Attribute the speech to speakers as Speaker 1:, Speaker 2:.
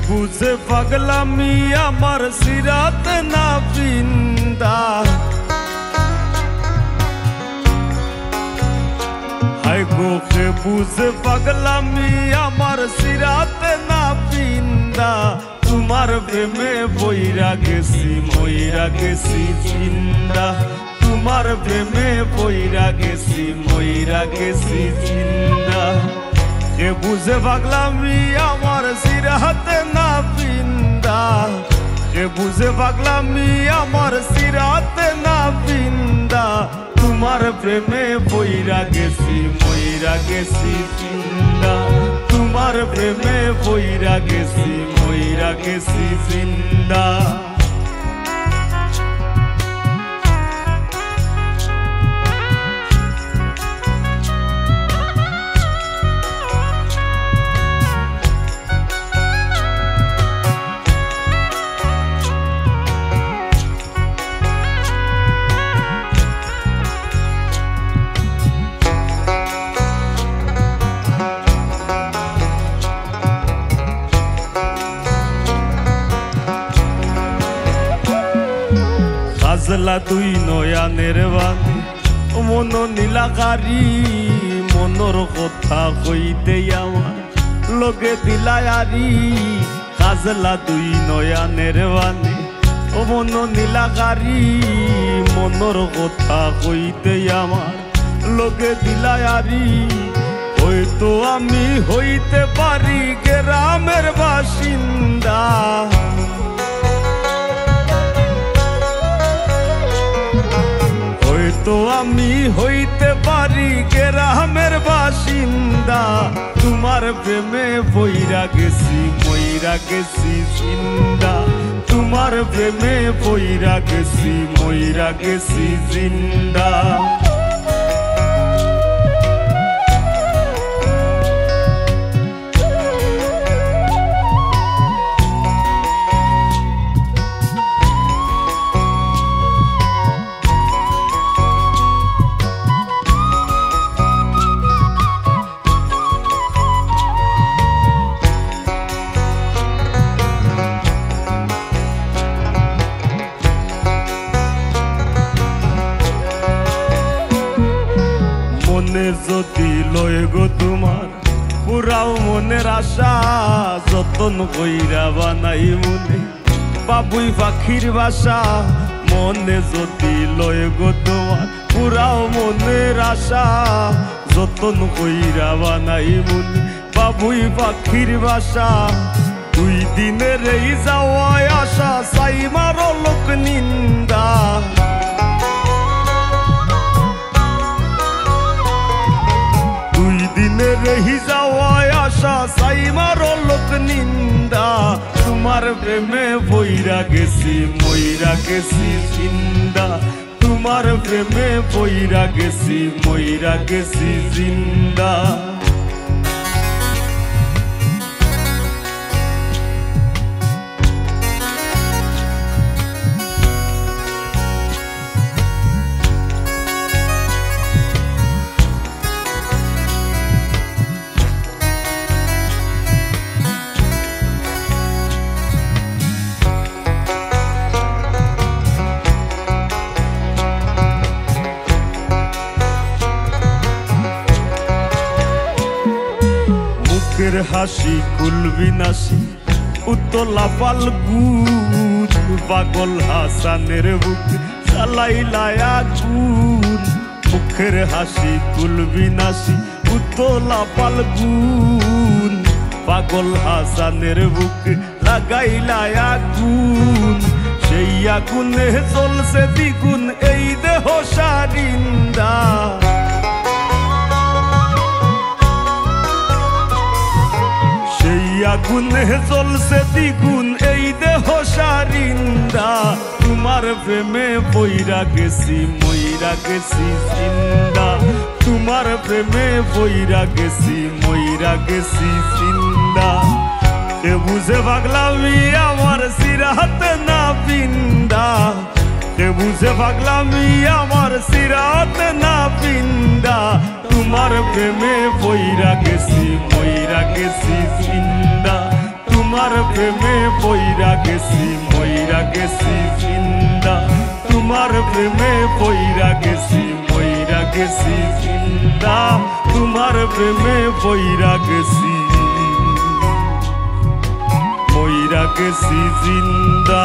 Speaker 1: বুঝে পাগলামি আমার সিরাত না পিন্দা হায় গো কে বুঝে পাগলামি আমার সিরাত না পিন্দা তোমার প্রেমে বইরা গেছি মইরা গেছি জিন্দা তোমার প্রেমে বইরা গেছি মইরা গেছি জিন্দা কে বুঝে পাগলামি আমার সিরাত না পিন্দা কে বুঝে পাগলামি আমার সিরাত না পিন্দা তোমার প্রেমে বইরা গেছি মইরা গেছি জিন্দা তোমার প্রেমে বইরা গেছি মইরা গেছি জিন্দা সাজলা তুই নয়ানের বাণী মন নীলাকারী মনর কথা কইতে আমার লগে দিলায়ারি সাজলা তুই নয়ানের বাণী মন নীলাকারী মনর কথা কইতে আমার লগে দিলায়ারি হয়তো আমি হইতে পারি গ্রামের বাসিন্দা তো আমি হইতে পারি গ্রামের বাসিন্দা তোমার প্রেমে বইরা গেছি মইরা গেছি জিন্দা তোমার প্রেমে বইরা গেছি মইরা গেছি জিন্দা মনে যদি লয় গো তোমার পুরাও মনের আশা যতন কইরা বানাই মনে বাবুই পাখির বাসা মনে যদি লয় গো তোমার পুরাও মনের আশা যতন কইরা বানাই মনে বাবুই পাখির বাসা দুই দিনের এই যাওয়া আশা সাই মারো লোক নিন্দা দিনের রহি যাওয়া আশা সাই মারো লোক নিন্দা তোমার প্রেমে বইরা গেছি মইরা গেছি জিন্দা তোমার প্রেমে বইরা গেছি মইরা গেছি জিন্দা মুখের হাসি কুলবিনাশী উতলা ফাল্গুন পাগল হাসানের বুক জ্বালাইলায় আগুন মুখের হাসি কুলবিনাশী উতলা ফাল্গুন পাগল হাসানের বুক লাগাইলায় আগুন সেই আগুনে জ্বলছে দ্বিগুণ এই দেহ সারিন্দা আগুনে জ্বলছে দ্বিগুণ এই দেহ সারিন্দা তোমার প্রেমে বইরা গেছি মইরা গেছি জিন্দা তোমার প্রেমে বইরা গেছি মইরা গেছি জিন্দা কে বুঝে পাগলামি আমার সিরাত না পিন্দা কে বুঝে পাগলামি আমার সিরাত না পিন্দা তোমার প্রেমে বইরা গেছি মইরা গেছি জিন্দা তোমার প্রেমে পইরা গেছি মইরা গেছি জিন্দা তোমার প্রেমে পইরা গেছি মইরা গেছি জিন্দা তোমার প্রেমে পইরা গেছি মইরা গেছি জিন্দা।